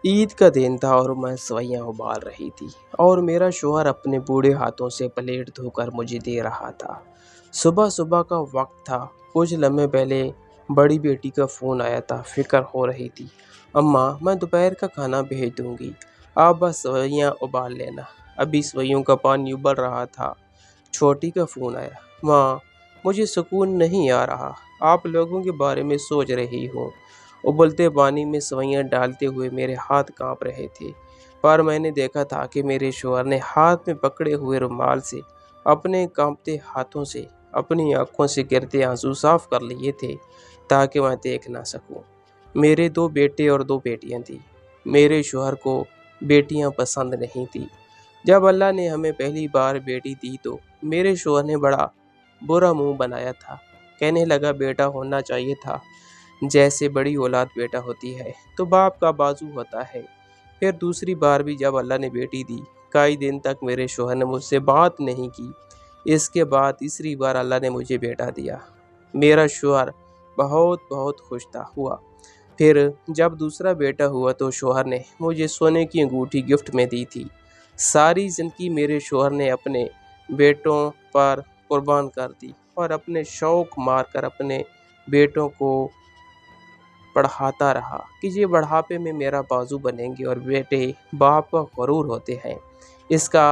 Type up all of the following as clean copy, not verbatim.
عید کا دن تھا اور میں سویاں ابال رہی تھی اور میرا شوہر اپنے بوڑھے ہاتھوں سے پلیٹ دھو کر مجھے دے رہا تھا۔ صبح صبح کا وقت تھا۔ کچھ لمحے پہلے بڑی بیٹی کا فون آیا تھا۔ فکر ہو رہی تھی، اماں میں دوپہر کا کھانا بھیج دوں گی، آپ بس سویاں ابال لینا۔ ابھی سویوں کا پانی ابل رہا تھا، چھوٹی کا فون آیا، ماں مجھے سکون نہیں آ رہا، آپ لوگوں کے بارے میں سوچ رہی ہوں۔ ابلتے پانی میں سویاں ڈالتے ہوئے میرے ہاتھ کانپ رہے تھے، پر میں نے دیکھا تھا کہ میرے شوہر نے ہاتھ میں پکڑے ہوئے رومال سے اپنے کانپتے ہاتھوں سے اپنی آنکھوں سے گرتے آنسو صاف کر لیے تھے تاکہ میں دیکھ نہ سکوں۔ میرے 2 بیٹے اور 2 بیٹیاں تھیں۔ میرے شوہر کو بیٹیاں پسند نہیں تھی۔ جب اللہ نے ہمیں پہلی بار بیٹی دی تو میرے شوہر نے بڑا برا منہ بنایا تھا، کہنے لگا بیٹا ہونا چاہیے تھا، جیسے بڑی اولاد بیٹا ہوتی ہے تو باپ کا بازو ہوتا ہے۔ پھر دوسری بار بھی جب اللہ نے بیٹی دی، کئی دن تک میرے شوہر نے مجھ سے بات نہیں کی۔ اس کے بعد تیسری بار اللہ نے مجھے بیٹا دیا۔ میرا شوہر بہت خوش ہوا۔ پھر جب دوسرا بیٹا ہوا تو شوہر نے مجھے سونے کی انگوٹھی گفٹ میں دی تھی۔ ساری زندگی میرے شوہر نے اپنے بیٹوں پر قربان کر دی اور اپنے شوق مار کر اپنے بیٹوں کو پڑھاتا رہا کہ یہ بڑھاپے میں میرا بازو بنیں گے، اور بیٹے باپ کا غرور ہوتے ہیں، اس کا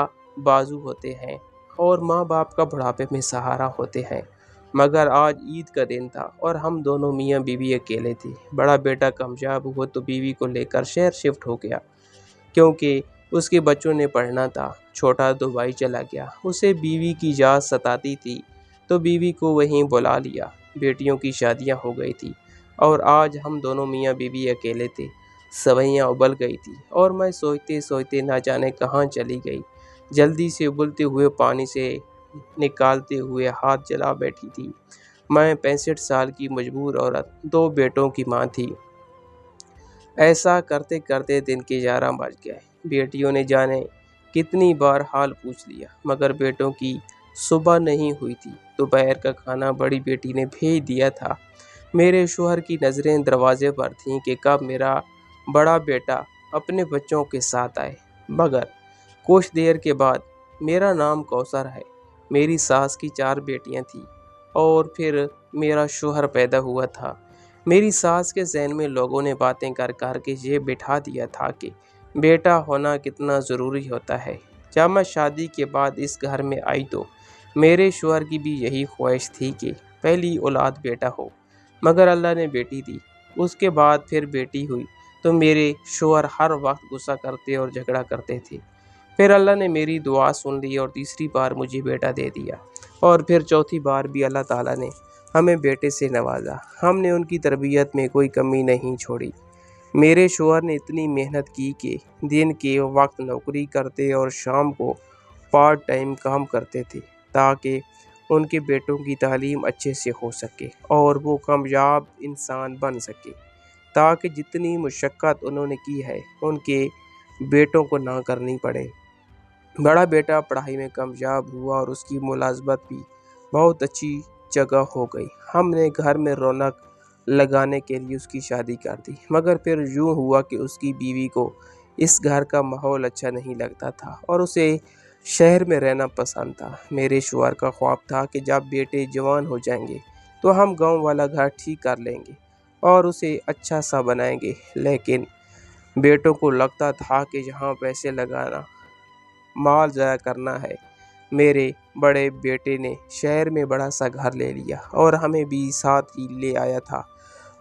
بازو ہوتے ہیں، اور ماں باپ کا بڑھاپے میں سہارا ہوتے ہیں۔ مگر آج عید کا دن تھا اور ہم دونوں میاں بیوی اکیلے تھے۔ بڑا بیٹا کامیاب ہوا تو بیوی کو لے کر شہر شفٹ ہو گیا کیونکہ اس کے بچوں نے پڑھنا تھا۔ چھوٹا دبئی چلا گیا، اسے بیوی کی یاد ستاتی تھی تو بیوی کو وہیں بلا لیا۔ بیٹیوں کی شادیاں ہو گئی تھی اور آج ہم دونوں میاں بیوی اکیلے تھے۔ سویاں ابل گئی تھی اور میں سوچتے سوچتے نہ جانے کہاں چلی گئی۔ جلدی سے ابلتے ہوئے پانی سے نکالتے ہوئے ہاتھ جلا بیٹھی تھی۔ میں 65 سال کی مجبور عورت، 2 بیٹوں کی ماں تھی۔ ایسا کرتے کرتے دن کے 11 بج گئے۔ بیٹیوں نے جانے کتنی بار حال پوچھ لیا مگر بیٹوں کی صبح نہیں ہوئی تھی۔ دوپہر کا کھانا بڑی بیٹی نے بھیج دیا تھا۔ میرے شوہر کی نظریں دروازے پر تھیں کہ کب میرا بڑا بیٹا اپنے بچوں کے ساتھ آئے، مگر کچھ دیر کے بعد میرا نام کوثر ہے۔ میری ساس کی 4 بیٹیاں تھیں اور پھر میرا شوہر پیدا ہوا تھا۔ میری ساس کے ذہن میں لوگوں نے باتیں کر کر کے یہ بٹھا دیا تھا کہ بیٹا ہونا کتنا ضروری ہوتا ہے۔ جب میں شادی کے بعد اس گھر میں آئی تو میرے شوہر کی بھی یہی خواہش تھی کہ پہلی اولاد بیٹا ہو، مگر اللہ نے بیٹی دی۔ اس کے بعد پھر بیٹی ہوئی تو میرے شوہر ہر وقت غصہ کرتے اور جھگڑا کرتے تھے۔ پھر اللہ نے میری دعا سن لی اور تیسری بار مجھے بیٹا دے دیا، اور پھر چوتھی بار بھی اللہ تعالیٰ نے ہمیں بیٹے سے نوازا۔ ہم نے ان کی تربیت میں کوئی کمی نہیں چھوڑی۔ میرے شوہر نے اتنی محنت کی کہ دن کے وقت نوکری کرتے اور شام کو پارٹ ٹائم کام کرتے تھے تاکہ ان کے بیٹوں کی تعلیم اچھے سے ہو سکے اور وہ کامیاب انسان بن سکے، تاکہ جتنی مشقت انہوں نے کی ہے ان کے بیٹوں کو نہ کرنی پڑے۔ بڑا بیٹا پڑھائی میں کامیاب ہوا اور اس کی ملازمت بھی بہت اچھی جگہ ہو گئی۔ ہم نے گھر میں رونق لگانے کے لیے اس کی شادی کر دی، مگر پھر یوں ہوا کہ اس کی بیوی کو اس گھر کا ماحول اچھا نہیں لگتا تھا اور اسے شہر میں رہنا پسند تھا۔ میرے شوہر کا خواب تھا کہ جب بیٹے جوان ہو جائیں گے تو ہم گاؤں والا گھر ٹھیک کر لیں گے اور اسے اچھا سا بنائیں گے، لیکن بیٹوں کو لگتا تھا کہ یہاں پیسے لگانا مال ضائع کرنا ہے۔ میرے بڑے بیٹے نے شہر میں بڑا سا گھر لے لیا اور ہمیں بھی ساتھ ہی لے آیا تھا،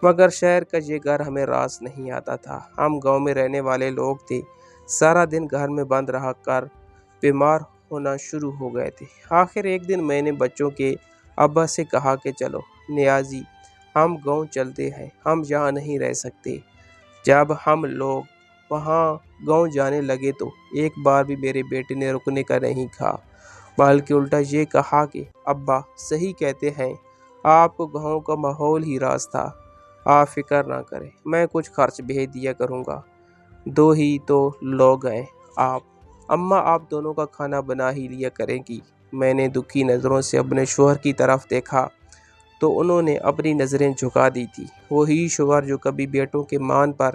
مگر شہر کا یہ گھر ہمیں راس نہیں آتا تھا۔ ہم گاؤں میں رہنے والے لوگ تھے، سارا دن گھر میں بند رہ کر بیمار ہونا شروع ہو گئے تھے۔ آخر ایک دن میں نے بچوں کے ابا سے کہا کہ چلو نیازی ہم گاؤں چلتے ہیں، ہم یہاں نہیں رہ سکتے۔ جب ہم لوگ وہاں گاؤں جانے لگے تو ایک بار بھی میرے بیٹے نے رکنے کا نہیں کہا، بلکہ الٹا یہ کہا کہ ابا صحیح کہتے ہیں، آپ کو گاؤں کا ماحول ہی راس تھا، آپ فکر نہ کریں، میں کچھ خرچ بھیج دیا کروں گا، 2 ہی تو لوگ ہیں آپ، اماں آپ دونوں کا کھانا بنا ہی لیا کریں گی۔ میں نے دکھی نظروں سے اپنے شوہر کی طرف دیکھا تو انہوں نے اپنی نظریں جھکا دی تھی۔ وہی شوہر جو کبھی بیٹوں کے مان پر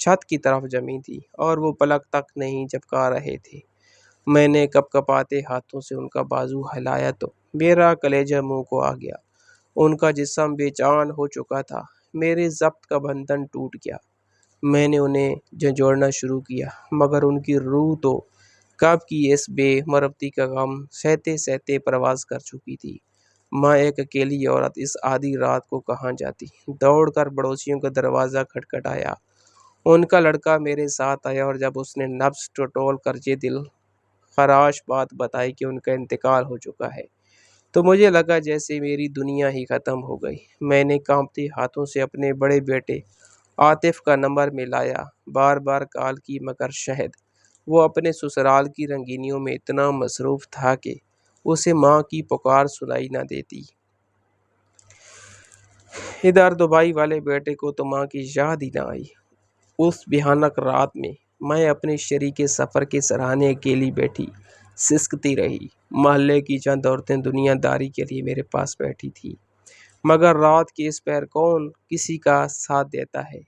چھت کی طرف جمی تھی اور وہ پلک تک نہیں جھپکا رہے تھے۔ میں نے کپ کپاتے ہاتھوں سے ان کا بازو ہلایا تو میرا کلیجہ منہ کو آ گیا۔ ان کا جسم بے جان ہو چکا تھا۔ میرے ضبط کا بندھن ٹوٹ گیا۔ میں نے انہیں جھنجھوڑنا شروع کیا، مگر ان کی روح تو کب کی اس بے مربطی کا غم سہتے سہتے پرواز کر چکی تھی۔ ماں، ایک اکیلی عورت اس آدھی رات کو کہاں جاتی؟ دوڑ کر پڑوسیوں کا دروازہ کھٹکھٹایا۔ ان کا لڑکا میرے ساتھ آیا اور جب اس نے نبض ٹٹول کر یہ دل خراش بات بتائی کہ ان کا انتقال ہو چکا ہے تو مجھے لگا جیسے میری دنیا ہی ختم ہو گئی۔ میں نے کانپتے ہاتھوں سے اپنے بڑے بیٹے عاطف کا نمبر ملایا، بار بار کال کی، مگر شاید وہ اپنے سسرال کی رنگینیوں میں اتنا مصروف تھا کہ اسے ماں کی پکار سنائی نہ دیتی۔ ادھر دبئی والے بیٹے کو تو ماں کی یاد ہی نہ آئی۔ اس بھیانک رات میں اپنے شریک سفر کے سراہنے اکیلی بیٹھی سسکتی رہی۔ محلے کی چند عورتیں دنیا داری کے لیے میرے پاس بیٹھی تھیں، مگر رات کے اس پہر کون کسی کا ساتھ دیتا ہے؟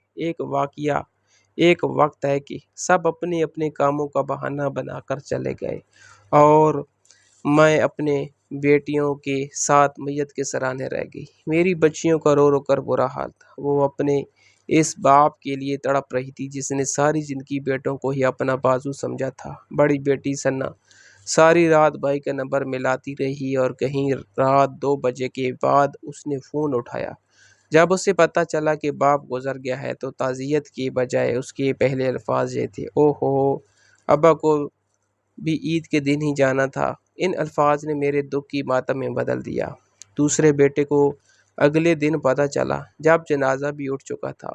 ایک وقت ہے کہ سب اپنے اپنے کاموں کا بہانہ بنا کر چلے گئے اور میں اپنے بیٹیوں کے ساتھ میت کے سرانے رہ گئی۔ میری بچیوں کا رو رو کر برا حال تھا۔ وہ اپنے اس باپ کے لیے تڑپ رہی تھی جس نے ساری زندگی بیٹوں کو ہی اپنا بازو سمجھا تھا۔ بڑی بیٹی ثنا ساری رات بھائی کا نمبر ملاتی رہی اور کہیں رات 2 بجے کے بعد اس نے فون اٹھایا۔ جب اسے پتہ چلا کہ باپ گزر گیا ہے تو تعزیت کے بجائے اس کے پہلے الفاظ یہ تھے: اوہ ہو، ابا کو بھی عید کے دن ہی جانا تھا۔ ان الفاظ نے میرے دکھ کی ماتم میں بدل دیا۔ دوسرے بیٹے کو اگلے دن پتہ چلا جب جنازہ بھی اٹھ چکا تھا۔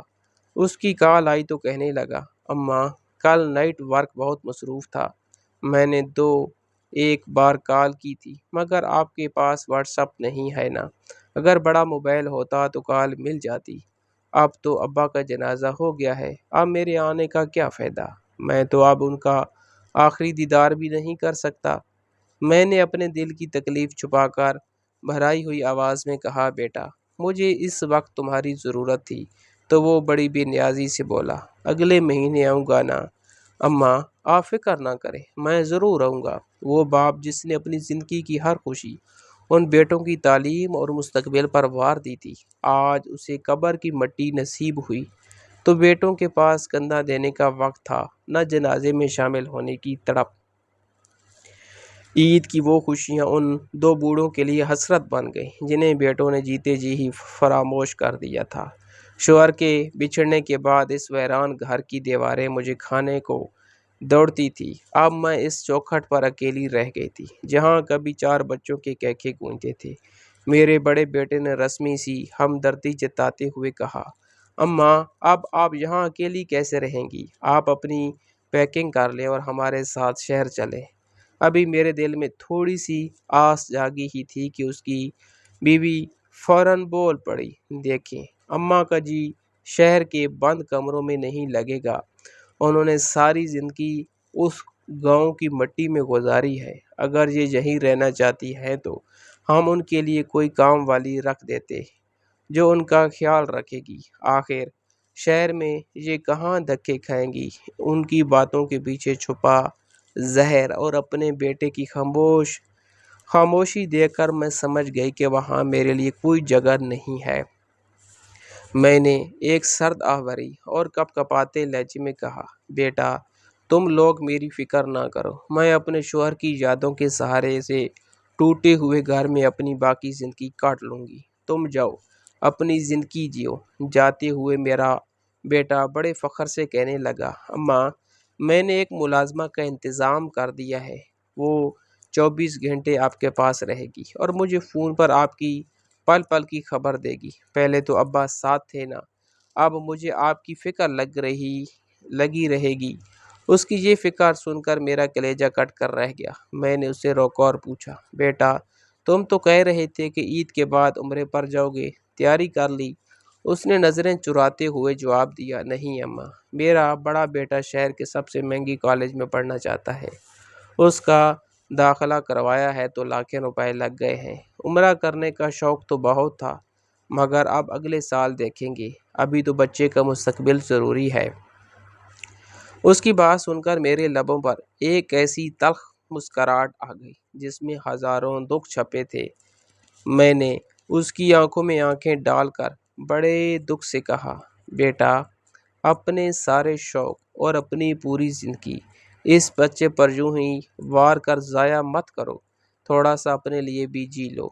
اس کی کال آئی تو کہنے لگا: اماں، کل نائٹ ورک بہت مصروف تھا۔ میں نے 2-1 بار کال کی تھی، مگر آپ کے پاس واٹس ایپ نہیں ہے نا؟ اگر بڑا موبائل ہوتا تو کال مل جاتی۔ اب تو ابا کا جنازہ ہو گیا ہے، اب میرے آنے کا کیا فائدہ؟ میں تو اب ان کا آخری دیدار بھی نہیں کر سکتا۔ میں نے اپنے دل کی تکلیف چھپا کر بھرائی ہوئی آواز میں کہا: بیٹا، مجھے اس وقت تمہاری ضرورت تھی۔ تو وہ بڑی بے نیازی سے بولا: اگلے مہینے آؤں گا نا اماں، آپ فکر نہ کریں، میں ضرور آؤں گا۔ وہ باپ جس نے اپنی زندگی کی ہر خوشی ان بیٹوں کی تعلیم اور مستقبل پر وار دی تھی، آج اسے قبر کی مٹی نصیب ہوئی تو بیٹوں کے پاس کندھا دینے کا وقت تھا، نہ جنازے میں شامل ہونے کی تڑپ۔ عید کی وہ خوشیاں ان 2 بوڑھوں کے لیے حسرت بن گئیں جنہیں بیٹوں نے جیتے جی ہی فراموش کر دیا تھا۔ شوہر کے بچھڑنے کے بعد اس ویران گھر کی دیواریں مجھے کھانے کو دوڑتی تھی۔ اب میں اس چوکھٹ پر اکیلی رہ گئی تھی جہاں کبھی 4 بچوں کے کہکے گونجتے تھے۔ میرے بڑے بیٹے نے رسمی سی ہمدردی جتاتے ہوئے کہا: اماں، اب آپ یہاں اکیلی کیسے رہیں گی؟ آپ اپنی پیکنگ کر لیں اور ہمارے ساتھ شہر چلیں۔ ابھی میرے دل میں تھوڑی سی آس جاگی ہی تھی کہ اس کی بیوی فوراً بول پڑی: دیکھیں، اماں کا جی شہر کے بند کمروں میں نہیں لگے گا۔ انہوں نے ساری زندگی اس گاؤں کی مٹی میں گزاری ہے۔ اگر یہ یہیں رہنا چاہتی ہیں تو ہم ان کے لیے کوئی کام والی رکھ دیتے جو ان کا خیال رکھے گی۔ آخر شہر میں یہ کہاں دھکے کھائیں گی؟ ان کی باتوں کے پیچھے چھپا زہر اور اپنے بیٹے کی خاموشی دیکھ کر میں سمجھ گئی کہ وہاں میرے لیے کوئی جگہ نہیں ہے۔ میں نے ایک سرد آہ بھری اور کپ کپاتے لہجے میں کہا: بیٹا، تم لوگ میری فکر نہ کرو، میں اپنے شوہر کی یادوں کے سہارے سے ٹوٹے ہوئے گھر میں اپنی باقی زندگی کاٹ لوں گی۔ تم جاؤ، اپنی زندگی جیو۔ جاتے ہوئے میرا بیٹا بڑے فخر سے کہنے لگا: اماں، میں نے ایک ملازمہ کا انتظام کر دیا ہے، وہ 24 گھنٹے آپ کے پاس رہے گی اور مجھے فون پر آپ کی پل پل کی خبر دے گی۔ پہلے تو ابا ساتھ تھے نا، اب مجھے آپ کی فکر لگی رہے گی۔ اس کی یہ فکر سن کر میرا کلیجہ کٹ کر رہ گیا۔ میں نے اسے روکا اور پوچھا: بیٹا، تم تو کہہ رہے تھے کہ عید کے بعد عمرے پر جاؤ گے، تیاری کر لی؟ اس نے نظریں چراتے ہوئے جواب دیا: نہیں اماں، میرا بڑا بیٹا شہر کے سب سے مہنگی کالج میں پڑھنا چاہتا ہے۔ اس کا داخلہ کروایا ہے تو لاکھیں روپے لگ گئے ہیں۔ عمرہ کرنے کا شوق تو بہت تھا، مگر اب اگلے سال دیکھیں گے، ابھی تو بچے کا مستقبل ضروری ہے۔ اس کی بات سن کر میرے لبوں پر ایک ایسی تلخ مسکراہٹ آ گئی جس میں ہزاروں دکھ چھپے تھے۔ میں نے اس کی آنکھوں میں آنکھیں ڈال کر بڑے دکھ سے کہا، بیٹا، اپنے سارے شوق اور اپنی پوری زندگی اس بچے پر یوں ہی وار کر ضائع مت کرو، تھوڑا سا اپنے لیے بھی جی لو۔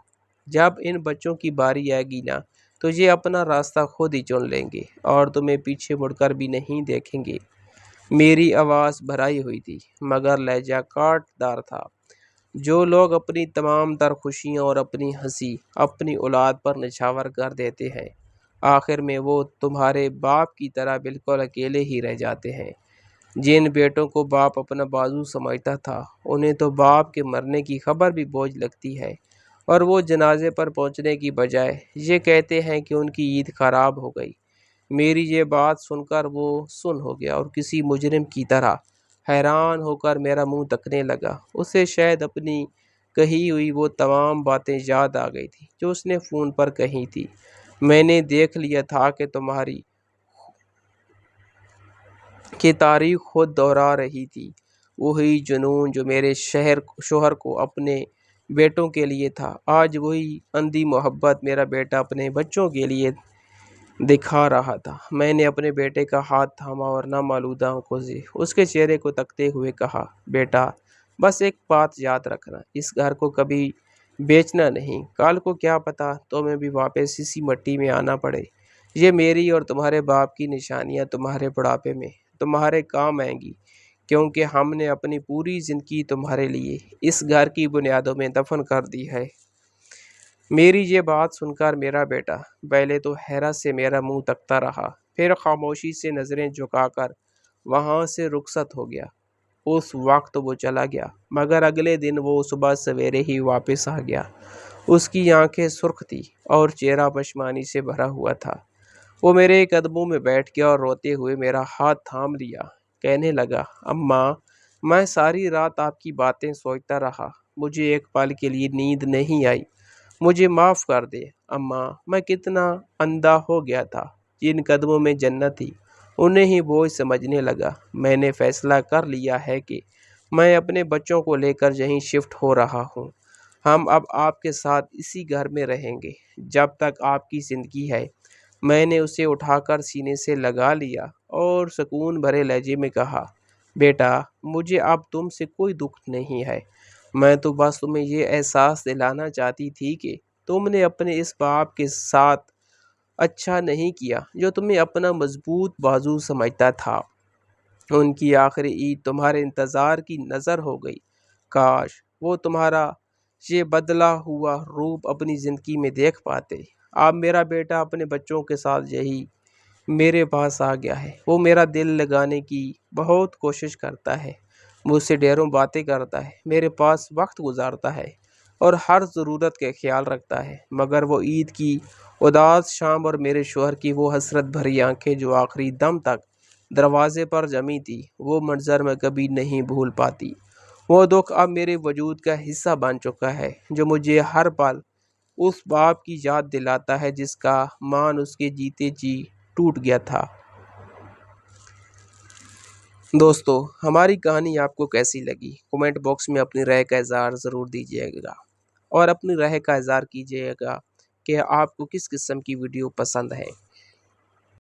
جب ان بچوں کی باری آئے گی نا تو یہ اپنا راستہ خود ہی چن لیں گے اور تمہیں پیچھے مڑ کر بھی نہیں دیکھیں گے۔ میری آواز بھرائی ہوئی تھی مگر لہجہ کاٹ دار تھا۔ جو لوگ اپنی تمام تر خوشیاں اور اپنی ہنسی اپنی اولاد پر نچھاور کر دیتے ہیں، آخر میں وہ تمہارے باپ کی طرح بالکل اکیلے ہی رہ جاتے ہیں۔ جن بیٹوں کو باپ اپنا بازو سمجھتا تھا، انہیں تو باپ کے مرنے کی خبر بھی بوجھ لگتی ہے اور وہ جنازے پر پہنچنے کی بجائے یہ کہتے ہیں کہ ان کی عید خراب ہو گئی۔ میری یہ بات سن کر وہ سن ہو گیا اور کسی مجرم کی طرح حیران ہو کر میرا منہ تکنے لگا۔ اسے شاید اپنی کہی ہوئی وہ تمام باتیں یاد آ گئی تھی جو اس نے فون پر کہی تھی۔ میں نے دیکھ لیا تھا کہ تمہاری کی تاریخ خود دہرا رہی تھی۔ وہی جنون جو میرے شوہر کو اپنے بیٹوں کے لیے تھا، آج وہی اندھی محبت میرا بیٹا اپنے بچوں کے لیے دکھا رہا تھا۔ میں نے اپنے بیٹے کا ہاتھ تھاما اور نامالودہ آنکھوں سے اس کے چہرے کو تکتے ہوئے کہا، بیٹا، بس ایک بات یاد رکھنا، اس گھر کو کبھی بیچنا نہیں۔ کل کو کیا پتا تمہیں بھی واپس اسی مٹی میں آنا پڑے۔ یہ میری اور تمہارے باپ کی نشانیاں تمہارے بڑھاپے میں تمہارے کام آئیں گی، کیونکہ ہم نے اپنی پوری زندگی تمہارے لیے اس گھر کی بنیادوں میں دفن کر دی ہے۔ میری یہ بات سن کر میرا بیٹا پہلے تو حیرت سے میرا منہ تکتا رہا، پھر خاموشی سے نظریں جھکا کر وہاں سے رخصت ہو گیا۔ اس وقت وہ چلا گیا مگر اگلے دن وہ صبح سویرے ہی واپس آ گیا۔ اس کی آنکھیں سرخ تھی اور چہرہ پشیمانی سے بھرا ہوا تھا۔ وہ میرے قدموں میں بیٹھ گیا اور روتے ہوئے میرا ہاتھ تھام لیا۔ کہنے لگا، اماں، میں ساری رات آپ کی باتیں سوچتا رہا، مجھے ایک پل کے لیے نیند نہیں آئی۔ مجھے معاف کر دے اماں، میں کتنا اندھا ہو گیا تھا۔ جن قدموں میں جنت تھی انہیں ہی بوجھ سمجھنے لگا۔ میں نے فیصلہ کر لیا ہے کہ میں اپنے بچوں کو لے کر یہیں شفٹ ہو رہا ہوں۔ ہم اب آپ کے ساتھ اسی گھر میں رہیں گے جب تک آپ کی زندگی ہے۔ میں نے اسے اٹھا کر سینے سے لگا لیا اور سکون بھرے لہجے میں کہا، بیٹا، مجھے اب تم سے کوئی دکھ نہیں ہے۔ میں تو بس تمہیں یہ احساس دلانا چاہتی تھی کہ تم نے اپنے اس باپ کے ساتھ اچھا نہیں کیا جو تمہیں اپنا مضبوط بازو سمجھتا تھا۔ ان کی آخری عید تمہارے انتظار کی نظر ہو گئی۔ کاش وہ تمہارا یہ بدلا ہوا روپ اپنی زندگی میں دیکھ پاتے۔ اب میرا بیٹا اپنے بچوں کے ساتھ یہی میرے پاس آ گیا ہے۔ وہ میرا دل لگانے کی بہت کوشش کرتا ہے، مجھ سے ڈھیروں باتیں کرتا ہے، میرے پاس وقت گزارتا ہے اور ہر ضرورت کا خیال رکھتا ہے، مگر وہ عید کی اداس شام اور میرے شوہر کی وہ حسرت بھری آنکھیں جو آخری دم تک دروازے پر جمی تھی، وہ منظر میں کبھی نہیں بھول پاتی۔ وہ دکھ اب میرے وجود کا حصہ بن چکا ہے جو مجھے ہر پل اس باپ کی یاد دلاتا ہے جس کا مان اس کے جیتے جی ٹوٹ گیا تھا۔ دوستو، ہماری کہانی آپ کو کیسی لگی؟ کومنٹ باکس میں اپنی رائے کا اظہار ضرور دیجیے گا اور اپنی رائے کا اظہار کیجیے گا کہ آپ کو کس قسم کی ویڈیو پسند ہے۔